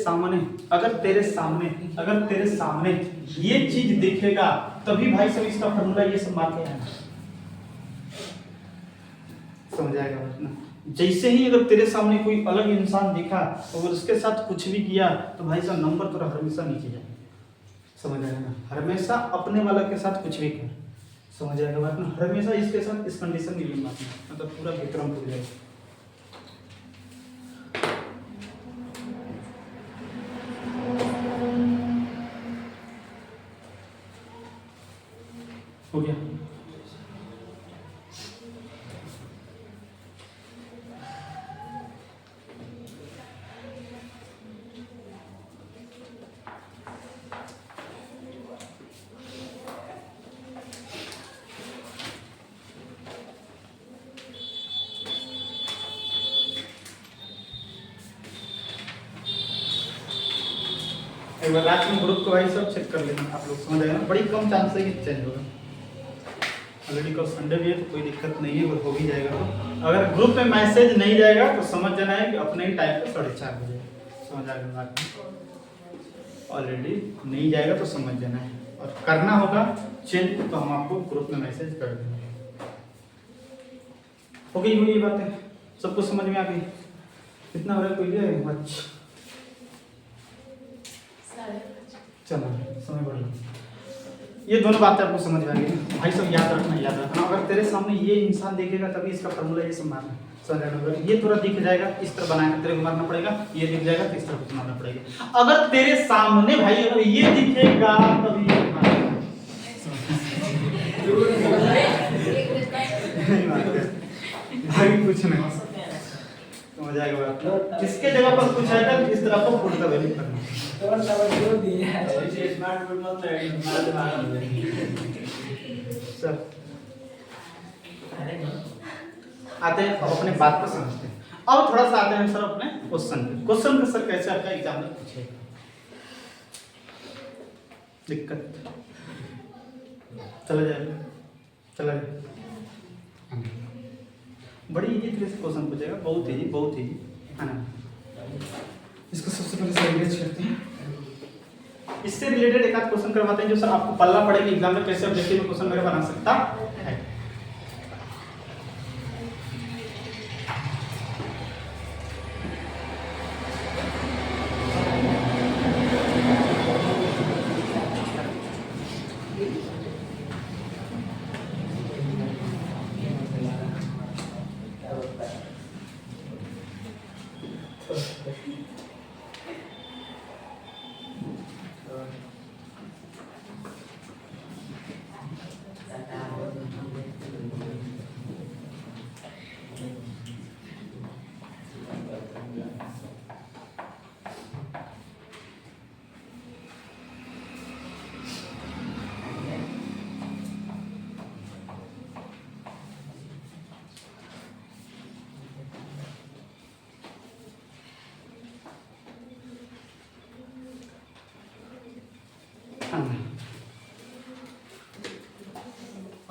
सामने ये चीज दिखेगा तभी भाई सब इसका फॉर्मूला ये सब मार के आना, समझ आएगा बात ना। जैसे ही अगर तेरे सामने कोई अलग इंसान दिखा और उसके साथ कुछ भी किया तो भाई साहब नंबर तो हमेशा नीचे जाए, समझ आएगा ना। हमेशा अपने वाला के साथ कुछ भी कर, समझ आएगा बात ना। हमेशा इसके साथ इस कंडीशन में ये बात नहीं, मतलब पूरा विक्रम हो जाएगा। हो गया। एक बार रात में ग्रुप को भाई सब चेक कर लेना आप लोग, समझ आएगा ना। बड़ी कम चांस है कि चेंज होगा। ऑलरेडी कल संडे भी है तो कोई दिक्कत नहीं है, अगर हो भी जाएगा तो। अगर ग्रुप में मैसेज नहीं जाएगा तो समझ जाना है कि अपने ही टाइम पे 4:30 बजे, समझ आएगा बात। ऑलरेडी नहीं जाएगा तो समझ जाना है, और करना होगा चेंज तो हम आपको ग्रुप में मैसेज कर देंगे। हो गई ये बात है, सबको समझ में आ गई? कितना हो रहा है कोई दिया? अच्छा चलो समय बढ़ गया। ये दोनों बातें आपको समझ में आ गई भाई सब, याद रखना। अगर तेरे सामने ये इंसान देखेगा तभी इसका फॉर्मूला ये सब मारना, समझ। ये थोड़ा दिख जाएगा इस तरह बनाएगा, तेरे को मारना पड़ेगा, ये दिख जाएगा तो इस तरह कुछ मारना पड़ेगा। अगर तेरे सामने भाई अगर ये दिखेगा तभी ये भाई कुछ नहीं, समझ आएगा बात। किसके जगह पर कुछ आएगा इस तरह को फुल का वैल्यू करना। सर आते हैं अब अपने बात को समझते हैं। अब थोड़ा सा आते हैं सर अपने क्वेश्चन पे। क्वेश्चन पे सर कैसे आपका एग्जाम में पूछेगा दिक्कत चला जाएगा। बड़ी इजी तरह से क्वेश्चन पूछेगा, बहुत इजी है ना। इसको सबसे पहले सैंडविच करते हैं, इससे रिलेटेड एक आध क्वेश्चन करवाते हैं जो सर आपको पढ़ना पड़ेगा एग्जाम में, कैसे ऑब्जेक्टिव में क्वेश्चन वगैरह बना सकता है।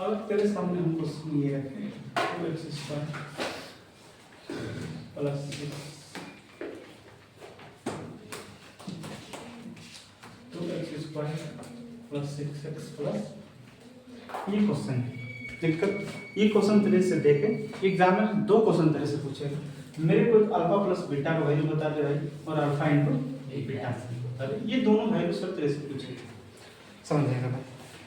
अब तेरे सामने हमको ये रखें 2x² plus 2x² plus 6x plus ये क्वेश्चन दिक्कत। ये क्वेश्चन तेरे से देखे एग्जाम में 2 क्वेश्चन तेरे से पूछेगा। मेरे को अल्फा प्लस बीटा का वैल्यू बता दे भाई और अल्फा इनटू बीटा बता दे। ये दोनों वैल्यू सर तेरे से पूछेगा, समझ जाएगा भाई।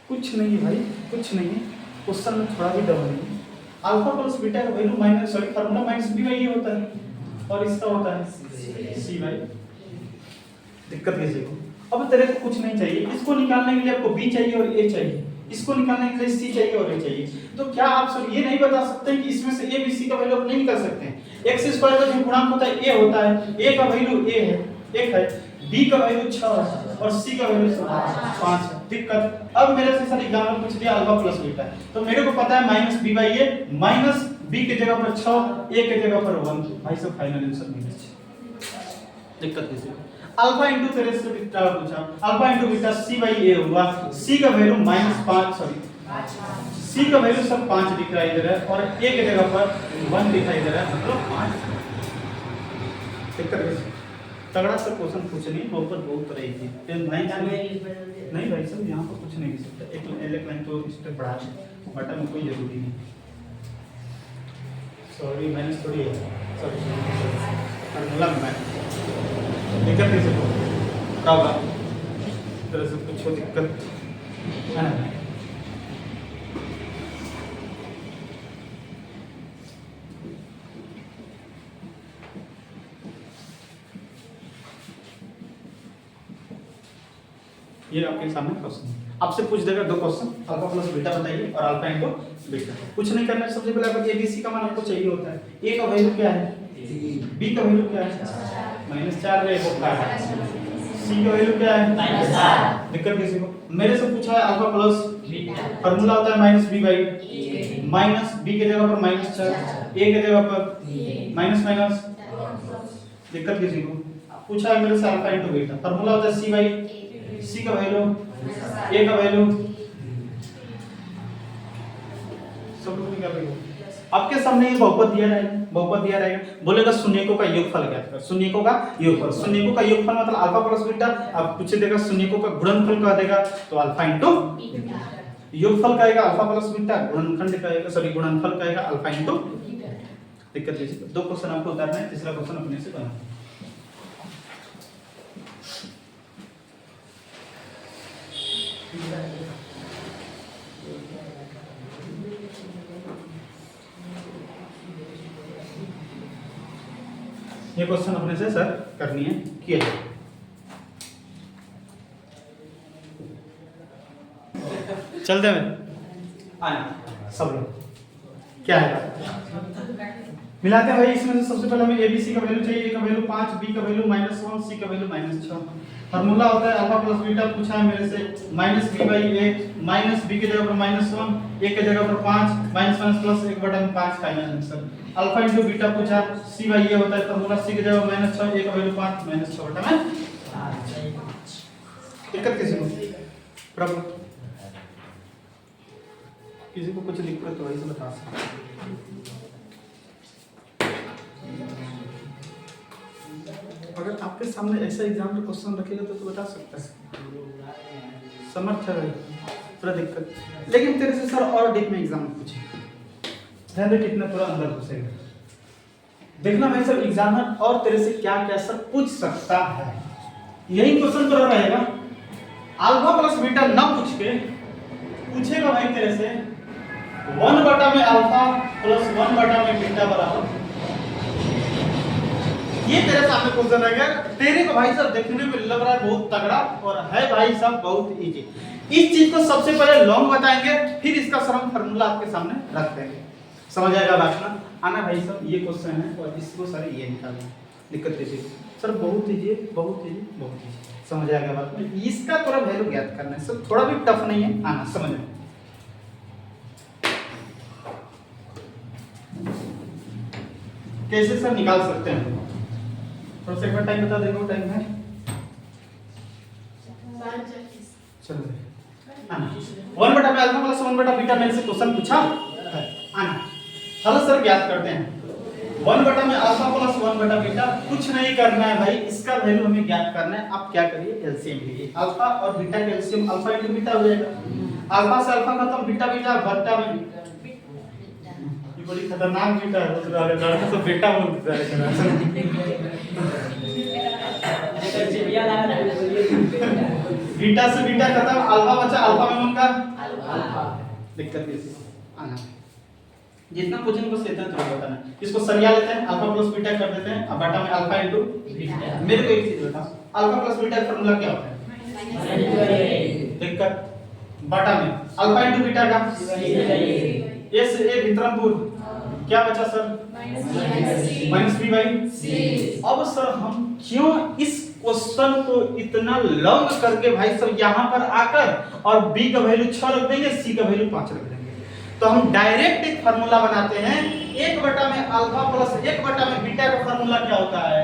कुछ नहीं है भाई, कुछ नहीं है, क्वेश्चन में थोड़ा भी डबल नहीं है। अल्फा प्लस बीटा का value minus formula minus B by ये होता है और इसका होता है सी वाई। दिक्कत किसी को अब तेरे को कुछ नहीं चाहिए, इसको निकालने के लिए आपको बी चाहिए और ए चाहिए, इसको निकालने के लिए सी चाहिए और ए चाहिए। तो क्या आप सर ये नहीं बता सकते कि इसमें से ए बी सी का वैल्यू आप नहीं निकाल सकते हैं। एक्स स्क्वायर का जो गुणांक होता है ए होता है, ए का वैल्यू ए है 1 है, बी का वैल्यू 6 है और सी का वैल्यू 5 है। दिक्कत अब मेरे से सर एग्जाम में पूछ दिया अल्फा प्लस बीटा, तो मेरे को पता है minus B by A, minus B के जगह पर 6, ए के जगह पर 1। भाई सब फाइनल आंसर माइनस 6। दिक्कत किसी को अल्फा इनटू तेरे से बीटा पूछा, alpha into beta C by A हुआ, सी का वैल्यू -5 सॉरी सी का वैल्यू सब 5 दिखाई दे रहा है और ए के जगह पर 1 दिखाई दे रहा है, मतलब 5। दिक्कत किसी तगड़ा सा क्वेश्चन पूछनी बहुत रही थी। नहीं भाई साहब यहाँ पर कुछ नहीं लिख सकता, एक लाइन तो इस पे पढ़ा है, बटन में कोई जरूरी नहीं। सॉरी मैंने थोड़ी है, सॉरी फार्मूला में दिक्कत नहीं से प्रॉब्लम तरह से कुछ दिक्कत है ना। ये आपके सामने क्वेश्चन आपसे पूछ देगा 2 क्वेश्चन, अल्फा प्लस बीटा बताइए और अल्फा इनटू बीटा। कुछ नहीं करना है, सबसे पहले आपको ए बी सी का मान आपको चाहिए होता है। ए का वैल्यू क्या है, बी का वैल्यू क्या है -4 रे होता है, सी का वैल्यू क्या है -4। दिक्कत किसी को मेरे से पूछा है अल्फा प्लस बीटा, फार्मूला होता है minus B by minus B के जगह पर -4, ए के जगह पर माइनस माइनस। दिक्कत किसी को पूछा है मेरे से अल्फा इनटू बीटा, फार्मूला होता है सी बाई सी का वैल्यू ए का वैल्यू सब लोग निकाल रहे हो। आपके सामने ये बहुपद दिया रहेगा, बोलेगा शून्यकों का योगफल क्या है, शून्यकों का योगफल। शून्यकों का योगफल मतलब अल्फा प्लस बीटा। अब पूछे देगा शून्यकों का गुणनफल कह देगा तो अल्फा इनटू योगफल कहेगा अल्फा प्लस बीटा, गुणनखंड कहेगा सॉरी गुणनफल कहेगा अल्फा इनटू। दिक्कत लीजिए 2 क्वेश्चन आपको उतारना है, तीसरा क्वेश्चन अपने से करना है। ये क्वेश्चन अपने से सर करनी है, किया चलते हैं आया सब लोग क्या है मिलाते हैं भाई। इसमें से सबसे पहले हमें एबीसी का वैल्यू चाहिए, ए का वैल्यू 5, बी का वैल्यू -1, सी का वैल्यू -6। फार्मूला होता है अल्फा प्लस बीटा, पूछा है मेरे से minus B by A, minus B के जगह पर -1, ए के जगह पर 5, minus minus plus 1/5 final answer. Alpha into beta पूछा, सी बाई ए होता है फार्मूला सी के जगह -6, ए का वैल्यू 5, -6/5। दिक्कत किसी को प्रॉब्लम किसी को कुछ दिक्कत तो वही से बता सकते। अगर आपके सामने ऐसा एग्जाम में क्वेश्चन रखेगा तो बता सकता है, समर्थ है थोड़ा दिक्कत। लेकिन तेरे से सर और डीप में एग्जाम पूछे, ध्यान दे कितना थोड़ा अंदर घुसेगा। देखना भाई सब एग्जामर और तेरे से क्या क्या सब पूछ सकता है, यही क्वेश्चन तो रहेगा। अल्फा प्लस बीटा ना पूछ के पूछेगा भाई तेरे से 1/में अल्फा प्लस 1/में बीटा बराबर ये तेरे सामने क्वेश्चन है, तेरे को भाई साहब देखने में लग रहा है बहुत तगड़ा और है भाई साहब बहुत इजी। इस चीज को सबसे पहले लॉन्ग बताएंगे, फिर इसका सरल फार्मूला आपके सामने रख देंगे। समझ आएगा बात ना? आना भाई साहब ये क्वेश्चन है और इसको सर ये निकालना, दिक्कत कैसी सर? बहुत इजी, बहुत इजी, बहुत इजी। समझ आएगा बात में? इसका थोड़ा वैल्यू ज्ञात करना है सर, थोड़ा भी टफ नहीं है, आना समझ में। कैसे सर निकाल सकते हैं? थोड़ा सा एक बार टाइम बता देंगे, टाइम है चलो आना। 1 बटा में अल्फा प्लस 1 बटा बीटा मेरे से क्वेश्चन पूछा है, आना हल सर ज्ञात करते हैं। 1 बटा में अल्फा प्लस 1 बटा बीटा, कुछ नहीं करना है भाई, इसका वैल्यू हमें ज्ञात करना है। आप क्या करिए, एलसीएम लीजिए, अल्फा और बीटा का एलसीएम अल्फा इनटू बीटा हो जाएगा। अल्फा से अल्फा खत्म, बीटा बीटा बट्टा में, ये बड़ी खतरनाक बीटा है, दूसरा लड़का सब बेटा बोलता है। बीटा से बीटा खत्म, अल्फा बचा, अल्फा में उनका अल्फा, दिक्कत कैसी आना। जितना पूछेंगे बस इतना तो बताना। इसको सरिया लेते हैं, अल्फा प्लस बीटा कर देते हैं, अब बटा में अल्फा इनटू बीटा। मेरे को एक चीज बता, अल्फा प्लस बीटा का फार्मूला क्या होता है? दिक्कत बटा में अल्फा इनटू बीटा का ए से ए वितरणपुर, क्या बचा सर? माइनस बी बाई सी। अब सर हम क्यों इस क्वेश्चन को इतना लॉन्ग करके भाई सब यहाँ पर आकर और b का वैल्यू 6 रख देंगे, c का वैल्यू 5 रख देंगे, तो हम डायरेक्ट एक फार्मूला बनाते हैं। 1 बटा में अल्फा प्लस 1 बटा में बीटा का फार्मूला क्या होता है?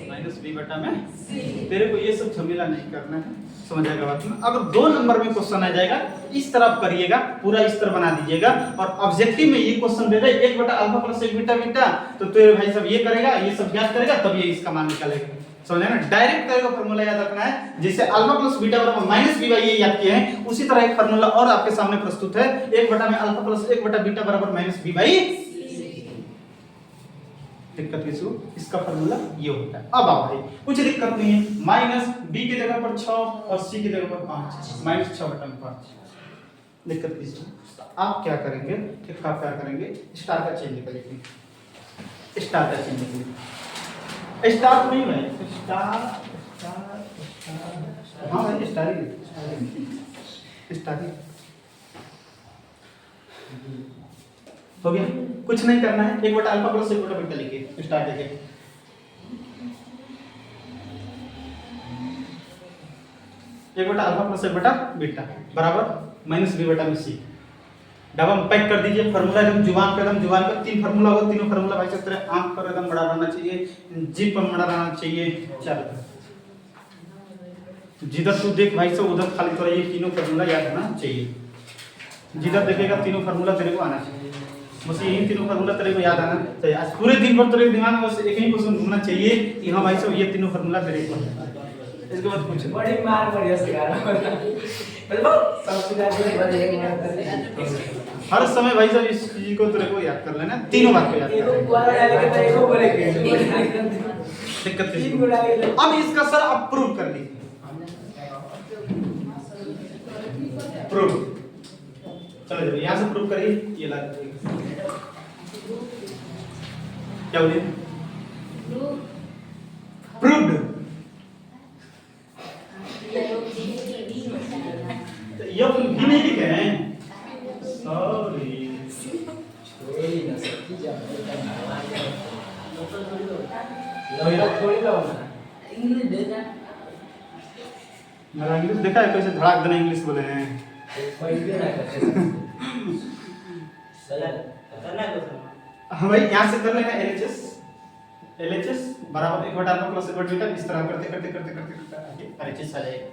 माइनस b बटा में c। तेरे को ये सब झमेला नहीं करना है, समझ आएगा बात में? अगर 2 नंबर में क्वेश्चन आ जाएगा, इस तरफ करिएगा, पूरा इस तरह बना दीजिएगा और ऑब्जेक्टिव में ये क्वेश्चन दे दे 1 बटा अल्फा प्लस 1 बीटा बीटा, तो तेरे भाई सब ये करेगा, ये सब ज्ञात करेगा, तब ये इसका मान निकालेगा। समझ ना? डायरेक्ट तेरे को फार्मूला याद रखना है, जैसे अल्फा प्लस बीटा बराबर माइनस बी बाई ए याद किए हैं, उसी तरह एक फार्मूला और आपके सामने प्रस्तुत है। 1 बटा में अल्फा प्लस 1 बटा बीटा बराबर माइनस बी बाई सी। दिक्कत किसी को? इसका फार्मूला ये होता है। अब आओ भाई, कुछ दिक्कत नहीं है, माइनस बी की जगह पर 6 और सी की जगह पर 5, माइनस 6 बटा में 5। दिक्कत किसी को? तो आप क्या करेंगे, ठीक आप क्या करेंगे, स्टार का चेंज करेंगे, स्टार का चेंज करेंगे, स्टार नहीं है, स्टार स्टार स्टार, हाँ भाई स्टार ही, स्टार ही हो गया। कुछ नहीं करना है, 1 बटा अल्फा प्लस 1 बटा बीटा लिखिए, स्टार देखिए, 1 बटा अल्फा प्लस 1 बटा बीटा बराबर माइनस बी बटा में सी। डबल पैक कर दीजिए, फार्मूला एकदम जुबान पे, एकदम जुबान पे 3 फार्मूला होगा, तीनों फार्मूला भाई साहब तेरे आंख पर एकदम बड़ा रहना चाहिए, जीभ पर बड़ा रहना चाहिए, चल जिधर तू देख भाई साहब उधर खाली थोड़ा ये तीनों फार्मूला याद रहना चाहिए। जिधर देखेगा तीनों फार्मूला तेरे को आना चाहिए, बस यही तीनों फार्मूला तेरे को याद आना चाहिए। आज पूरे दिन भर तेरे दिमाग में बस एक ही क्वेश्चन घूमना चाहिए कि हाँ भाई साहब ये तीनों फार्मूला तेरे को, इसके बाद कुछ बड़ी मार बढ़िया सिखा रहा है सबसे ज्यादा हर समय भाई साहब इस चीज को तेरे को याद कर लेना, तीनों बात को याद कर लेना, दिक्कत नहीं। अब इसका सर आप प्रूव कर लीजिए, प्रूव चलो जब यहाँ से प्रूव करिए, ये ला क्या बोलिए, प्रूव्ड, ये भी नहीं लिखे हैं, सॉरी मेरा इंग्लिश देखा है कैसे धड़ाक देना इंग्लिश बोले हैं। हाँ भाई यहाँ से कर लेना LHS बराबर 1 बटा अल्फा प्लस 1 बटा बीटा, इस तरह करते करते करते करते करते LHS आ जाएगा।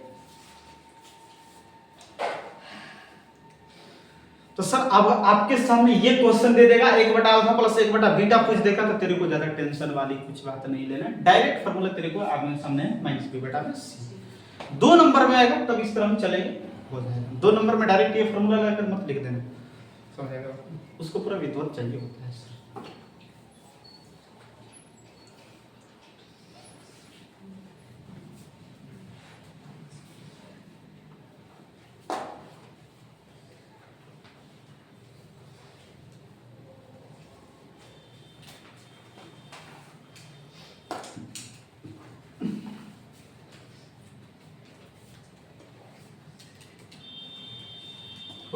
तो सर अब आपके सामने ये क्वेश्चन दे देगा 1 बटा अल्फा प्लस 1 बटा बीटा पूछ देगा, तो तेरे को ज्यादा टेंशन वाली कुछ बात नहीं लेना, डायरेक्ट फार्मूला तेरे को आगे सामने माइनस बी बटा में सी। 2 नंबर में आएगा तब इस तरह हम चलेंगे, हो जाएगा। 2 नंबर में डायरेक्ट ये फार्मूला लगाकर मत लिख देना, समझ आएगा? उसको पूरा विद्वत चाहिए होता है सर।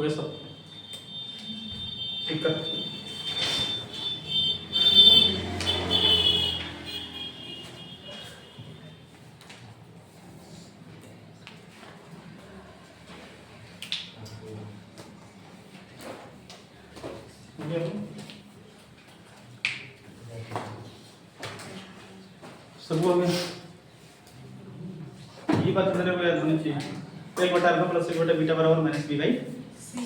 हो गया सब दिक्कत। सब हो गया। ये बात मेरे को याद होनी चाहिए, एक बटा अल्फा प्लस एक बटा बीटा बराबर माइनस बी बाई सी।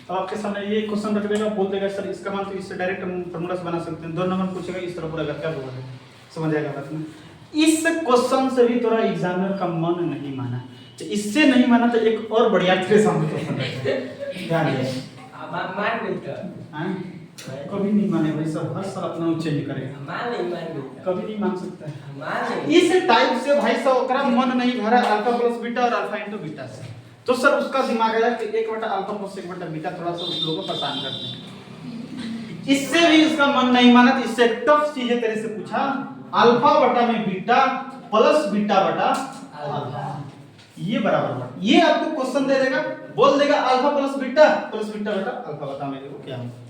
अब आपके सामने ये क्वेश्चन रख देगा, बोल देगा सर इसका मान तो इससे डायरेक्ट हम फार्मूला से बना सकते हैं। 2 नंबर पूछेगा इस तरह पूरा कर क्या होगा, समझ आएगा बात में। इस क्वेश्चन से भी थोड़ा एग्जामिनर का मन नहीं माना, तो इससे नहीं माना तो एक और बढ़िया तेरे सामने क्वेश्चन रखेगा, ध्यान दे। मान मिलता हां कभी नहीं माने भाई, सब हर साल अपना चेंज करेगा। मान मिलता कभी नहीं मान सकता है मान इस टाइप से भाई साहब ओकरा मन नहीं भरा अल्फा प्लस बीटा और अल्फा इनटू बीटा से, तो सर उसका दिमाग आया कि एक बटा अल्फा प्लस एक बटा बीटा, थोड़ा सा उस लोगों को परेशान करते हैं। इससे भी उसका मन नहीं माना, तो इससे टफ चीजें तेरे से पूछा, अल्फा बटा में बीटा प्लस बीटा बटा अल्फा, ये बराबर बटा, ये आपको क्वेश्चन दे देगा, बोल देगा अल्फा प्लस बीटा बटा अल्फा, बता मेरे को क्या होगा,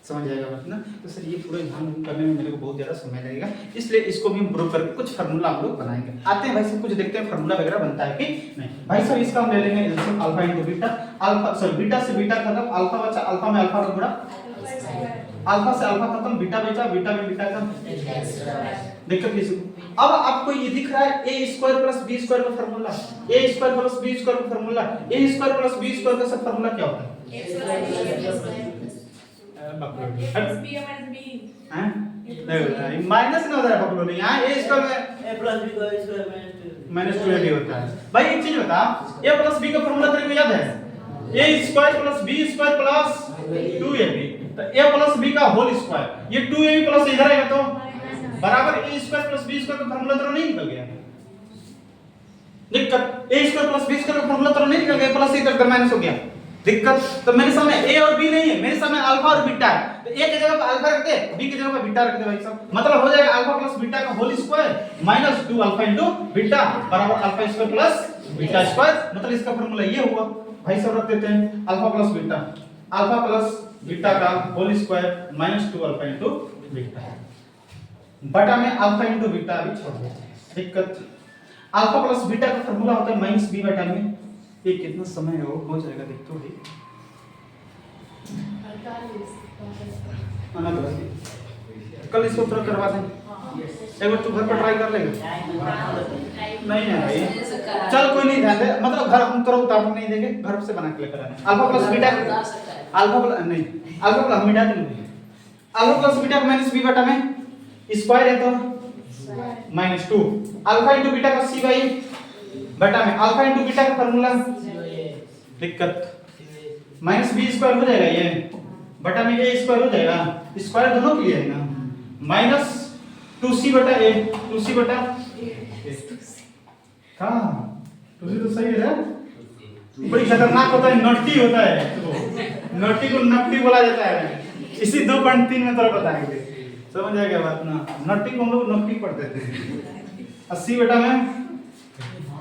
समझ आएगा बात ना। तो सर ये पूरा ध्यान करने में मेरे को बहुत ज्यादा समय लगेगा, इसलिए इसको भी हम प्रूव करके कुछ फार्मूला हम लोग बनाएंगे। आते हैं भाई सब कुछ देखते हैं फार्मूला वगैरह बनता है कि नहीं। भाई साहब इसका हम ले लेंगे LCM alpha into beta, alpha sorry beta से बीटा खत्म, अल्फा बचा, अल्फा में अल्फा का गुणा, अल्फा से अल्फा खत्म, बीटा बचा, बीटा में बीटा का दिक्कत किसी को। अब आपको ये दिख रहा है a square plus b square का formula, a square plus b square का formula, a square plus b square का सब फार्मूला क्या होता है? माइनस ना होता है पकड़ो नहीं, यहाँ a स्क्वायर में a प्लस b का स्क्वायर माइनस 2ab होता है। भाई एक चीज बता, a प्लस b का फार्मूला तेरे को याद है? a square plus b square plus 2ab, तो a प्लस b का होल स्क्वायर, ये 2ab प्लस इधर आएगा तो बराबर a square plus b square का फार्मूला तो नहीं निकल गया। दिक्कत a square plus b square का फार्मूला तो नहीं निकल गया, प्लस इधर माइनस हो गया, दिक्कत। तो मेरे सामने a और b नहीं है, मेरे सामने अल्फा और बीटा है, तो a की जगह पर अल्फा रख दे, b की जगह पर बीटा रख दे भाई साहब, मतलब हो जाएगा अल्फा प्लस बीटा का whole square minus 2 alpha into beta बराबर alpha square plus beta square, मतलब इसका फार्मूला ये हुआ। भाई साहब रख देते हैं अल्फा प्लस बीटा का whole square minus 2 alpha into beta, बटा में अल्फा इनटू बीटा भी छोड़ दे, दिक्कत। अल्फा प्लस बीटा का फार्मूला होता है माइनस b बटा में, ये कितना समय है वो हो जाएगा देख तो ही कल इसको थोड़ा करवा दें, एक बार तू घर पर ट्राई कर लेगा? नहीं है भाई, चल कोई नहीं, ध्यान दे, मतलब घर हम तुरंत उतार नहीं देंगे, घर से बना के लेकर आना। Alpha plus beta, alpha plus नहीं, अल्फा प्लस बीटा नहीं, alpha plus beta minus b बटा में स्क्वायर है तो माइनस 2 अल्फा इनटू बीटा का c बाई बटा में अल्फा इनटू बीटा का फार्मूला, दिक्कत माइनस b स्क्वायर हो जाएगा, ये बटा में a स्क्वायर हो जाएगा, स्क्वायर दोनों के लिए है ना, माइनस 2c बटा a, 2c बटा कहां 2c तो सही है, बड़ी खतरनाक होता है, नट्टी होता है, नट्टी को नकटी बोला जाता है, इसी 2.3 में तरह बताएंगे, समझ आ गया बात ना। नट्टी को हम लोग नकटी पढ़ते थे 80 बटा में,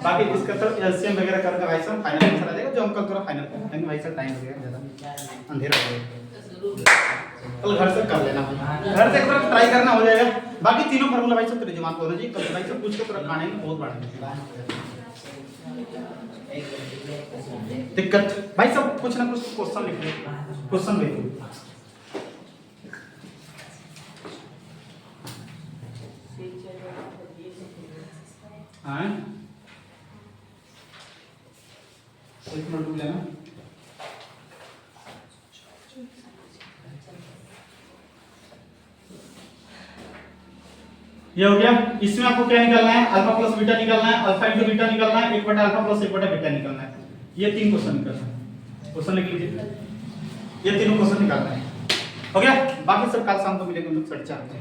बाकी इसका तो एलसीएम वगैरह करके भाई साहब फाइनल आंसर आ जाएगा, जो हम कल थोड़ा फाइनल करेंगे भाई साहब, टाइम हो गया ज्यादा अंधेरा हो गया, कल घर से कर लेना, घर से एक बार ट्राई करना हो जाएगा। बाकी तीनों फार्मूला भाई साहब तेरे दिमाग में होना चाहिए, कल भाई साहब पूछ के पूरा खाने में बहुत बढ़िया दिक्कत। भाई साहब कुछ ना कुछ क्वेश्चन लिख ले, क्वेश्चन लिख लो, हाँ एक मिनट लेना, ये हो गया। इसमें आपको क्या निकालना है? अल्फा प्लस बीटा निकालना है, अल्फा इनटू बीटा निकालना है, एक बटा अल्फा प्लस एक बटा बीटा निकालना है। ये 3 क्वेश्चन निकालना है, क्वेश्चन लिख लीजिए, ये तीनों क्वेश्चन निकालना है, हो गया। बाकी सब कल शाम को मिलेंगे हम लोग 4:30 बजे।